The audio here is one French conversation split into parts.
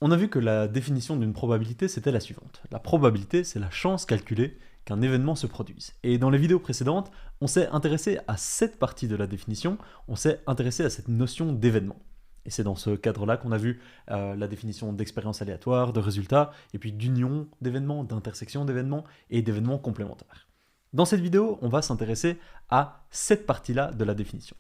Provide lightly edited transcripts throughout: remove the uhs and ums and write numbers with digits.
On a vu que la définition d'une probabilité, c'était la suivante. La probabilité, c'est la chance calculée qu'un événement se produise. Et dans les vidéos précédentes, on s'est intéressé à cette partie de la définition, on s'est intéressé à cette notion d'événement. Et c'est dans ce cadre-là qu'on a vu la définition d'expérience aléatoire, de résultat, et puis d'union d'événements, d'intersection d'événements et d'événements complémentaires. Dans cette vidéo, on va s'intéresser à cette partie-là de la définition.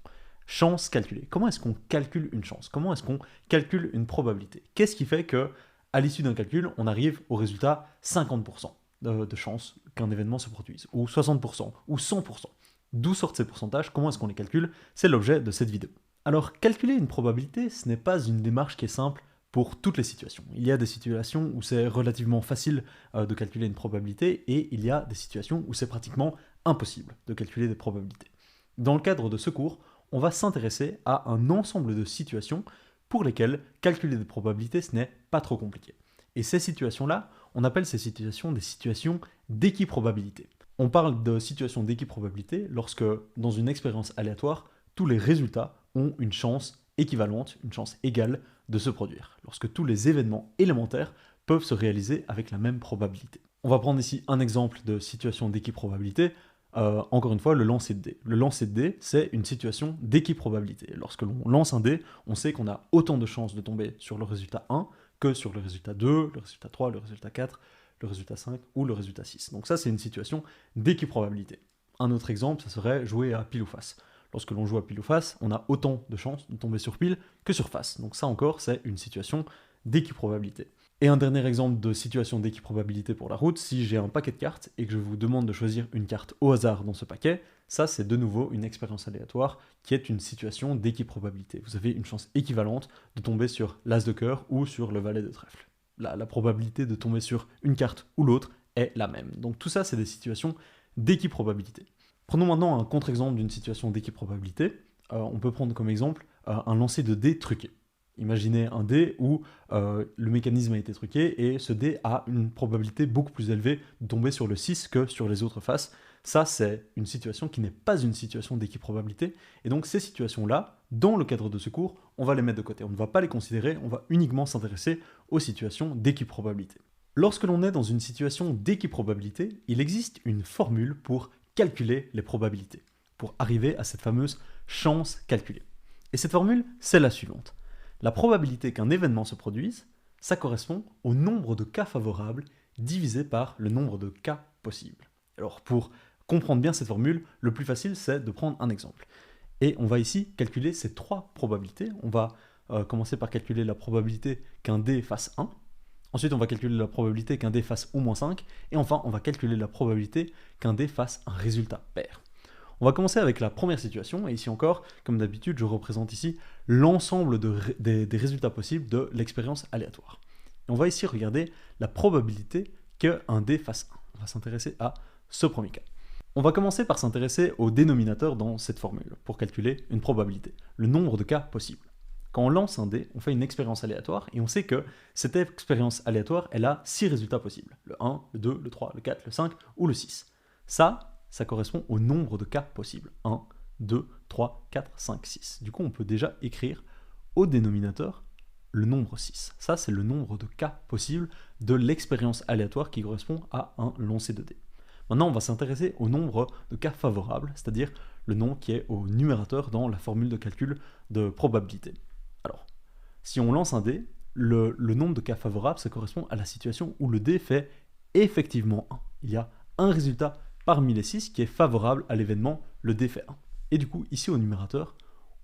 Chance calculée. Comment est-ce qu'on calcule une chance? Comment est-ce qu'on calcule une probabilité? Qu'est-ce qui fait que, à l'issue d'un calcul, on arrive au résultat 50% de chance qu'un événement se produise, ou 60%, ou 100%? D'où sortent ces pourcentages? Comment est-ce qu'on les calcule? C'est l'objet de cette vidéo. Alors, calculer une probabilité, ce n'est pas une démarche qui est simple pour toutes les situations. Il y a des situations où c'est relativement facile de calculer une probabilité, et il y a des situations où c'est pratiquement impossible de calculer des probabilités. Dans le cadre de ce cours, on va s'intéresser à un ensemble de situations pour lesquelles calculer des probabilités, ce n'est pas trop compliqué. Et ces situations-là, on appelle ces situations des situations d'équiprobabilité. On parle de situations d'équiprobabilité lorsque, dans une expérience aléatoire, tous les résultats ont une chance équivalente, une chance égale de se produire, lorsque tous les événements élémentaires peuvent se réaliser avec la même probabilité. On va prendre ici un exemple de situation d'équiprobabilité. Encore une fois, le lancer de dés. Le lancer de dés, c'est une situation d'équiprobabilité. Lorsque l'on lance un dé, on sait qu'on a autant de chances de tomber sur le résultat 1 que sur le résultat 2, le résultat 3, le résultat 4, le résultat 5 ou le résultat 6. Donc ça, c'est une situation d'équiprobabilité. Un autre exemple, ça serait jouer à pile ou face. Lorsque l'on joue à pile ou face, on a autant de chances de tomber sur pile que sur face. Donc ça encore, c'est une situation d'équiprobabilité. Et un dernier exemple de situation d'équiprobabilité pour la route, si j'ai un paquet de cartes et que je vous demande de choisir une carte au hasard dans ce paquet, ça c'est de nouveau une expérience aléatoire qui est une situation d'équiprobabilité. Vous avez une chance équivalente de tomber sur l'as de cœur ou sur le valet de trèfle. La probabilité de tomber sur une carte ou l'autre est la même. Donc tout ça c'est des situations d'équiprobabilité. Prenons maintenant un contre-exemple d'une situation d'équiprobabilité. On peut prendre comme exemple un lancer de dés truqué. Imaginez un dé où le mécanisme a été truqué et ce dé a une probabilité beaucoup plus élevée de tomber sur le 6 que sur les autres faces. Ça, c'est une situation qui n'est pas une situation d'équiprobabilité. Et donc ces situations-là, dans le cadre de ce cours, on va les mettre de côté. On ne va pas les considérer, on va uniquement s'intéresser aux situations d'équiprobabilité. Lorsque l'on est dans une situation d'équiprobabilité, il existe une formule pour calculer les probabilités, pour arriver à cette fameuse chance calculée. Et cette formule, c'est la suivante. La probabilité qu'un événement se produise, ça correspond au nombre de cas favorables divisé par le nombre de cas possibles. Alors pour comprendre bien cette formule, le plus facile c'est de prendre un exemple. Et on va ici calculer ces trois probabilités. On va commencer par calculer la probabilité qu'un dé fasse 1. Ensuite on va calculer la probabilité qu'un dé fasse au moins 5. Et enfin on va calculer la probabilité qu'un dé fasse un résultat pair. On va commencer avec la première situation, et ici encore, comme d'habitude, je représente ici l'ensemble des résultats possibles de l'expérience aléatoire. Et on va ici regarder la probabilité qu'un dé fasse 1. On va s'intéresser à ce premier cas. On va commencer par s'intéresser au dénominateur dans cette formule, pour calculer une probabilité, le nombre de cas possibles. Quand on lance un dé, on fait une expérience aléatoire, et on sait que cette expérience aléatoire, elle a 6 résultats possibles. Le 1, le 2, le 3, le 4, le 5 ou le 6. Ça correspond au nombre de cas possibles. 1, 2, 3, 4, 5, 6. Du coup, on peut déjà écrire au dénominateur le nombre 6. Ça, c'est le nombre de cas possibles de l'expérience aléatoire qui correspond à un lancer de dés. Maintenant, on va s'intéresser au nombre de cas favorables, c'est-à-dire le nombre qui est au numérateur dans la formule de calcul de probabilité. Alors, si on lance un dé, le nombre de cas favorables, ça correspond à la situation où le dé fait effectivement 1. Il y a un résultat parmi les 6 qui est favorable à l'événement, le dé fait 1. Et du coup, ici au numérateur,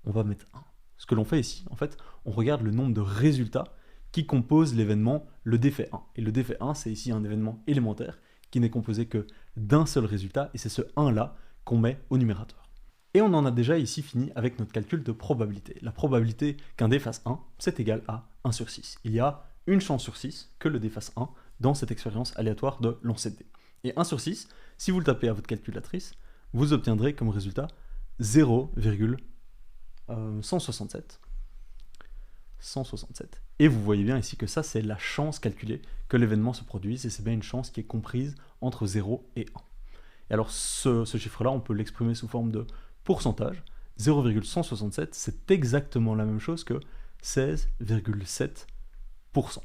on va mettre 1. Ce que l'on fait ici, en fait, on regarde le nombre de résultats qui composent l'événement, le dé fait 1. Et le dé fait 1, c'est ici un événement élémentaire qui n'est composé que d'un seul résultat, et c'est ce 1-là qu'on met au numérateur. Et on en a déjà ici fini avec notre calcul de probabilité. La probabilité qu'un dé fasse 1, c'est égal à 1 sur 6. Il y a une chance sur 6 que le dé fasse 1 dans cette expérience aléatoire de lancer de dés. Et 1 sur 6, si vous le tapez à votre calculatrice, vous obtiendrez comme résultat 0,167. Et vous voyez bien ici que ça, c'est la chance calculée que l'événement se produise, et c'est bien une chance qui est comprise entre 0 et 1. Et alors ce chiffre-là, on peut l'exprimer sous forme de pourcentage. 0,167, c'est exactement la même chose que 16,7%.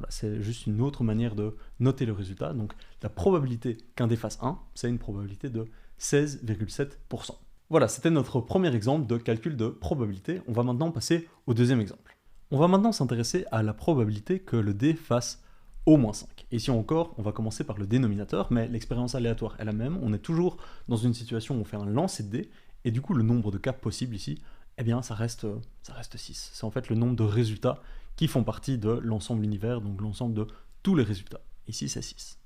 Voilà, c'est juste une autre manière de noter le résultat. Donc la probabilité qu'un dé fasse 1, c'est une probabilité de 16,7%. Voilà, c'était notre premier exemple de calcul de probabilité. On va maintenant passer au deuxième exemple. On va maintenant s'intéresser à la probabilité que le dé fasse au moins 5. Et ici encore, on va commencer par le dénominateur, mais l'expérience aléatoire est la même. On est toujours dans une situation où on fait un lancer de dés, et du coup le nombre de cas possibles ici, eh bien ça reste 6. C'est en fait le nombre de résultats qui font partie de l'ensemble univers, donc l'ensemble de tous les résultats. Ici c'est 6.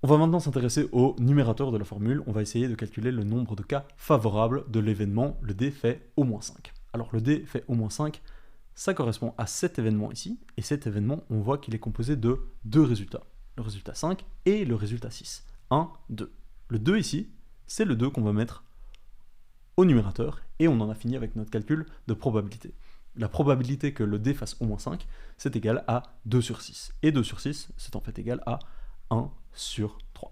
On va maintenant s'intéresser au numérateur de la formule. On va essayer de calculer le nombre de cas favorables de l'événement le dé fait au moins 5. Alors le dé fait au moins 5, ça correspond à cet événement ici, et cet événement, on voit qu'il est composé de deux résultats, le résultat 5 et le résultat 6. 1, 2. Le 2 ici, c'est le 2 qu'on va mettre au numérateur, et on en a fini avec notre calcul de probabilité. La probabilité que le dé fasse au moins 5, c'est égal à 2 sur 6. Et 2 sur 6, c'est en fait égal à 1 sur 3.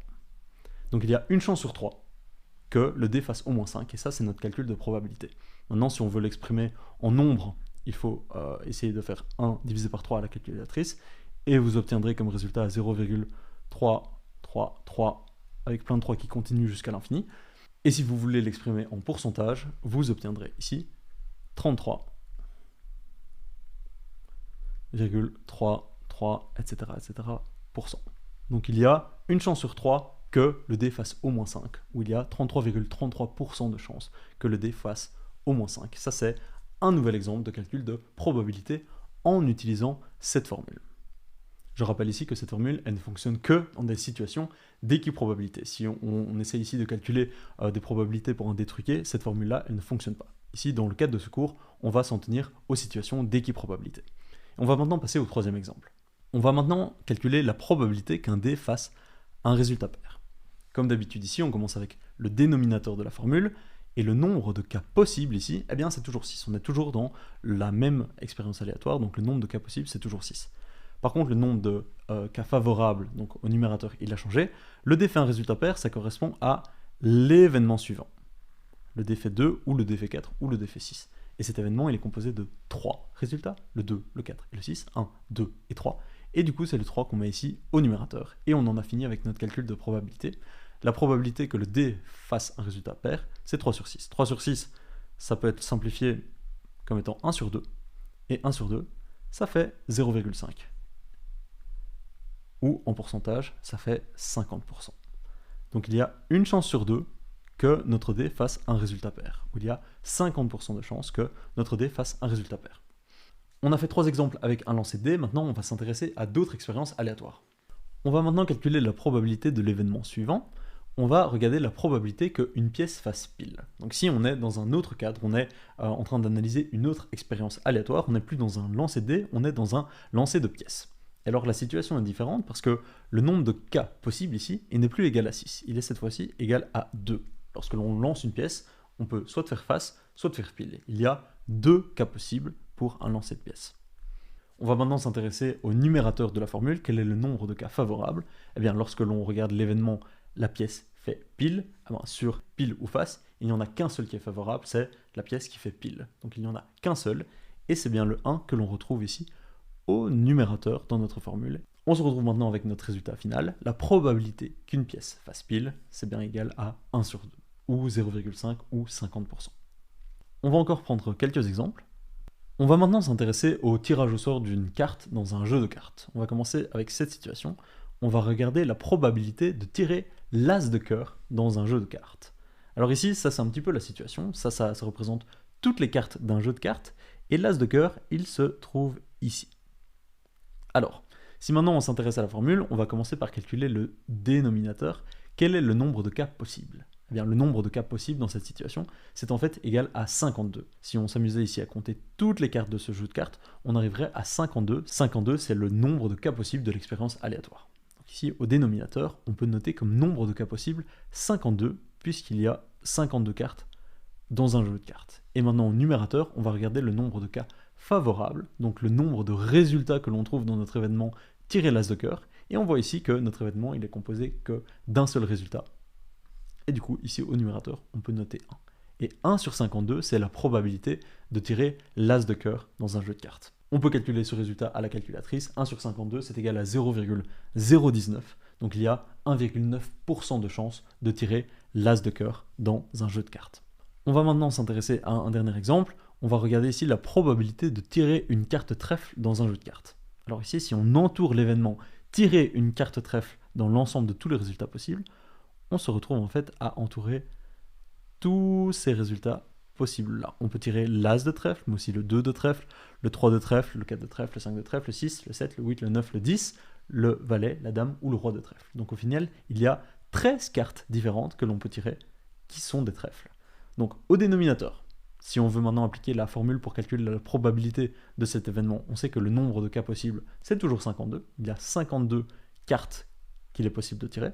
Donc il y a une chance sur 3 que le dé fasse au moins 5, et ça c'est notre calcul de probabilité. Maintenant, si on veut l'exprimer en nombre, il faut essayer de faire 1 divisé par 3 à la calculatrice, et vous obtiendrez comme résultat 0,333 avec plein de 3 qui continuent jusqu'à l'infini. Et si vous voulez l'exprimer en pourcentage, vous obtiendrez ici 33,33, etc., etc%. Donc il y a une chance sur 3 que le dé fasse au moins 5, ou il y a 33,33% de chance que le dé fasse au moins 5. Ça c'est un nouvel exemple de calcul de probabilité en utilisant cette formule. Je rappelle ici que cette formule, elle ne fonctionne que dans des situations d'équiprobabilité. Si on essaie ici de calculer des probabilités pour un dé truqué, cette formule-là, elle ne fonctionne pas. Ici, dans le cadre de ce cours, on va s'en tenir aux situations d'équiprobabilité. On va maintenant passer au troisième exemple. On va maintenant calculer la probabilité qu'un dé fasse un résultat pair. Comme d'habitude ici, on commence avec le dénominateur de la formule, et le nombre de cas possibles ici, eh bien c'est toujours 6. On est toujours dans la même expérience aléatoire, donc le nombre de cas possibles, c'est toujours 6. Par contre, le nombre de cas favorables, donc au numérateur, il a changé. Le dé fait un résultat pair, ça correspond à l'événement suivant. Le dé fait 2, ou le dé fait 4, ou le dé fait 6. Et cet événement, il est composé de 3 résultats, le 2, le 4 et le 6, 1, 2 et 3. Et du coup, c'est le 3 qu'on met ici au numérateur. Et on en a fini avec notre calcul de probabilité. La probabilité que le dé fasse un résultat pair, c'est 3 sur 6. 3 sur 6, ça peut être simplifié comme étant 1 sur 2. Et 1 sur 2, ça fait 0,5. Ou en pourcentage, ça fait 50%. Donc il y a une chance sur 2 que notre dé fasse un résultat pair. Ou il y a 50% de chance que notre dé fasse un résultat pair. On a fait 3 exemples avec un lancer de dés, maintenant on va s'intéresser à d'autres expériences aléatoires. On va maintenant calculer la probabilité de l'événement suivant. On va regarder la probabilité qu'une pièce fasse pile. Donc si on est dans un autre cadre, on est en train d'analyser une autre expérience aléatoire, on n'est plus dans un lancer de dés, on est dans un lancer de pièces. Et alors la situation est différente parce que le nombre de cas possibles ici, il n'est plus égal à 6, il est cette fois-ci égal à 2. Lorsque l'on lance une pièce, on peut soit faire face, soit faire pile. Il y a 2 cas possibles pour un lancer de pièces. On va maintenant s'intéresser au numérateur de la formule. Quel est le nombre de cas favorables? Eh bien, lorsque l'on regarde l'événement, la pièce fait pile, sur pile ou face, il n'y en a qu'un seul qui est favorable, c'est la pièce qui fait pile. Donc il n'y en a qu'un seul, et c'est bien le 1 que l'on retrouve ici au numérateur dans notre formule. On se retrouve maintenant avec notre résultat final. La probabilité qu'une pièce fasse pile, c'est bien égal à 1 sur 2, ou 0,5 ou 50%. On va encore prendre quelques exemples. On va maintenant s'intéresser au tirage au sort d'une carte dans un jeu de cartes. On va commencer avec cette situation. On va regarder la probabilité de tirer l'as de cœur dans un jeu de cartes. Alors ici, ça c'est un petit peu la situation. Ça représente toutes les cartes d'un jeu de cartes. Et l'as de cœur, il se trouve ici. Alors, si maintenant on s'intéresse à la formule, on va commencer par calculer le dénominateur. Quel est le nombre de cas possibles? Eh bien, le nombre de cas possibles dans cette situation, c'est en fait égal à 52. Si on s'amusait ici à compter toutes les cartes de ce jeu de cartes, on arriverait à 52. 52, c'est le nombre de cas possibles de l'expérience aléatoire. Donc ici, au dénominateur, on peut noter comme nombre de cas possibles 52, puisqu'il y a 52 cartes dans un jeu de cartes. Et maintenant, au numérateur, on va regarder le nombre de cas favorables, donc le nombre de résultats que l'on trouve dans notre événement tirer l'as de cœur. Et on voit ici que notre événement, il est composé que d'un seul résultat. Et du coup, ici au numérateur, on peut noter 1. Et 1 sur 52, c'est la probabilité de tirer l'as de cœur dans un jeu de cartes. On peut calculer ce résultat à la calculatrice. 1 sur 52, c'est égal à 0,019. Donc il y a 1,9% de chance de tirer l'as de cœur dans un jeu de cartes. On va maintenant s'intéresser à un dernier exemple. On va regarder ici la probabilité de tirer une carte trèfle dans un jeu de cartes. Alors ici, si on entoure l'événement tirer une carte trèfle dans l'ensemble de tous les résultats possibles, on se retrouve en fait à entourer tous ces résultats possibles là. On peut tirer l'as de trèfle, mais aussi le 2 de trèfle, le 3 de trèfle, le 4 de trèfle, le 5 de trèfle, le 6, le 7, le 8, le 9, le 10, le valet, la dame ou le roi de trèfle. Donc au final, il y a 13 cartes différentes que l'on peut tirer qui sont des trèfles. Donc au dénominateur, si on veut maintenant appliquer la formule pour calculer la probabilité de cet événement, on sait que le nombre de cas possibles, c'est toujours 52. Il y a 52 cartes qu'il est possible de tirer.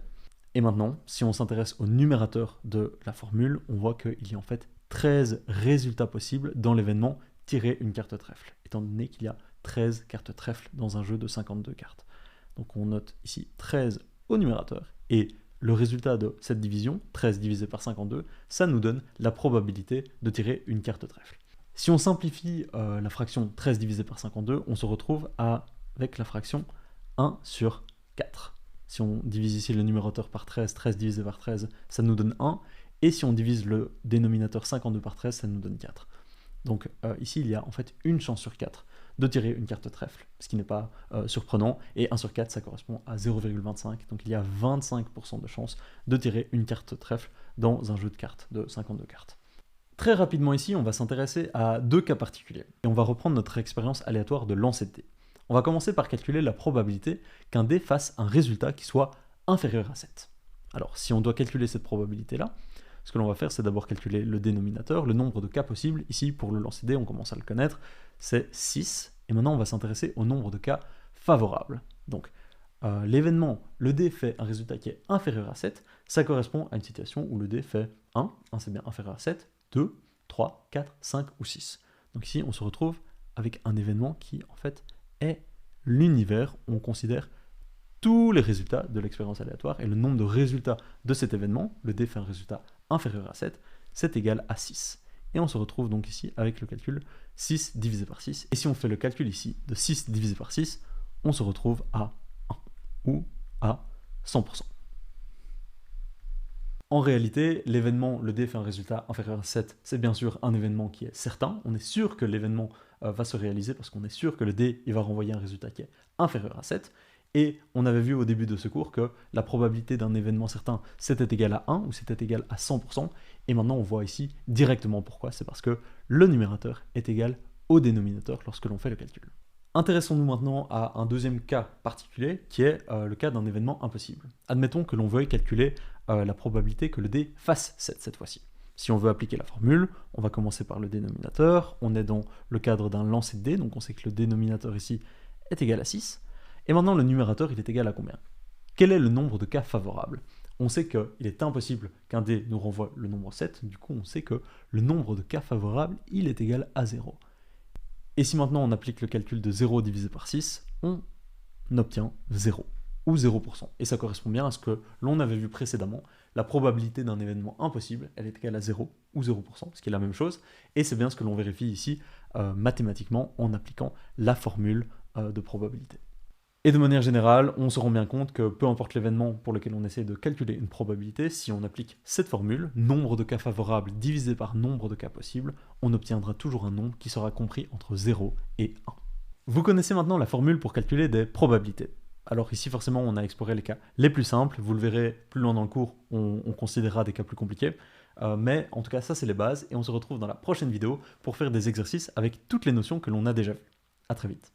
Et maintenant, si on s'intéresse au numérateur de la formule, on voit qu'il y a en fait 13 résultats possibles dans l'événement tirer une carte trèfle, étant donné qu'il y a 13 cartes trèfle dans un jeu de 52 cartes. Donc on note ici 13 au numérateur, et le résultat de cette division, 13 divisé par 52, ça nous donne la probabilité de tirer une carte trèfle. Si on simplifie la fraction 13 divisé par 52, on se retrouve avec la fraction 1 sur 4. Si on divise ici le numérateur par 13, 13 divisé par 13, ça nous donne 1. Et si on divise le dénominateur 52 par 13, ça nous donne 4. Donc ici, il y a en fait une chance sur 4 de tirer une carte trèfle, ce qui n'est pas surprenant. Et 1 sur 4, ça correspond à 0,25. Donc il y a 25% de chance de tirer une carte trèfle dans un jeu de cartes de 52 cartes. Très rapidement ici, on va s'intéresser à deux cas particuliers. Et on va reprendre notre expérience aléatoire de lancer de dés. On va commencer par calculer la probabilité qu'un dé fasse un résultat qui soit inférieur à 7. Alors, si on doit calculer cette probabilité-là, ce que l'on va faire, c'est d'abord calculer le dénominateur, le nombre de cas possibles. Ici, pour le lancer de dés, on commence à le connaître, c'est 6. Et maintenant, on va s'intéresser au nombre de cas favorables. Donc, l'événement, le dé fait un résultat qui est inférieur à 7, ça correspond à une situation où le dé fait 1 c'est bien inférieur à 7, 2, 3, 4, 5 ou 6. Donc ici, on se retrouve avec un événement qui, en fait, est l'univers où on considère tous les résultats de l'expérience aléatoire, et le nombre de résultats de cet événement, le dé fait un résultat inférieur à 7, c'est égal à 6. Et on se retrouve donc ici avec le calcul 6 divisé par 6. Et si on fait le calcul ici de 6 divisé par 6, on se retrouve à 1 ou à 100%. En réalité, l'événement, le dé fait un résultat inférieur à 7, c'est bien sûr un événement qui est certain. On est sûr que l'événement va se réaliser parce qu'on est sûr que le dé il va renvoyer un résultat qui est inférieur à 7. Et on avait vu au début de ce cours que la probabilité d'un événement certain, c'était égal à 1 ou c'était égal à 100%. Et maintenant, on voit ici directement pourquoi. C'est parce que le numérateur est égal au dénominateur lorsque l'on fait le calcul. Intéressons-nous maintenant à un deuxième cas particulier, qui est le cas d'un événement impossible. Admettons que l'on veuille calculer la probabilité que le dé fasse 7 cette fois-ci. Si on veut appliquer la formule, on va commencer par le dénominateur. On est dans le cadre d'un lancer de dés, donc on sait que le dénominateur ici est égal à 6. Et maintenant, le numérateur, il est égal à combien? Quel est le nombre de cas favorables? On sait qu'il est impossible qu'un dé nous renvoie le nombre 7, du coup on sait que le nombre de cas favorables, il est égal à 0. Et si maintenant on applique le calcul de 0 divisé par 6, on obtient 0, ou 0%. Et ça correspond bien à ce que l'on avait vu précédemment. La probabilité d'un événement impossible, elle est égale à 0 ou 0%, ce qui est la même chose. Et c'est bien ce que l'on vérifie ici mathématiquement en appliquant la formule de probabilité. Et de manière générale, on se rend bien compte que peu importe l'événement pour lequel on essaie de calculer une probabilité, si on applique cette formule, nombre de cas favorables divisé par nombre de cas possibles, on obtiendra toujours un nombre qui sera compris entre 0 et 1. Vous connaissez maintenant la formule pour calculer des probabilités. Alors ici forcément on a exploré les cas les plus simples, vous le verrez plus loin dans le cours, on considérera des cas plus compliqués, mais en tout cas ça c'est les bases, et on se retrouve dans la prochaine vidéo pour faire des exercices avec toutes les notions que l'on a déjà vues. A très vite.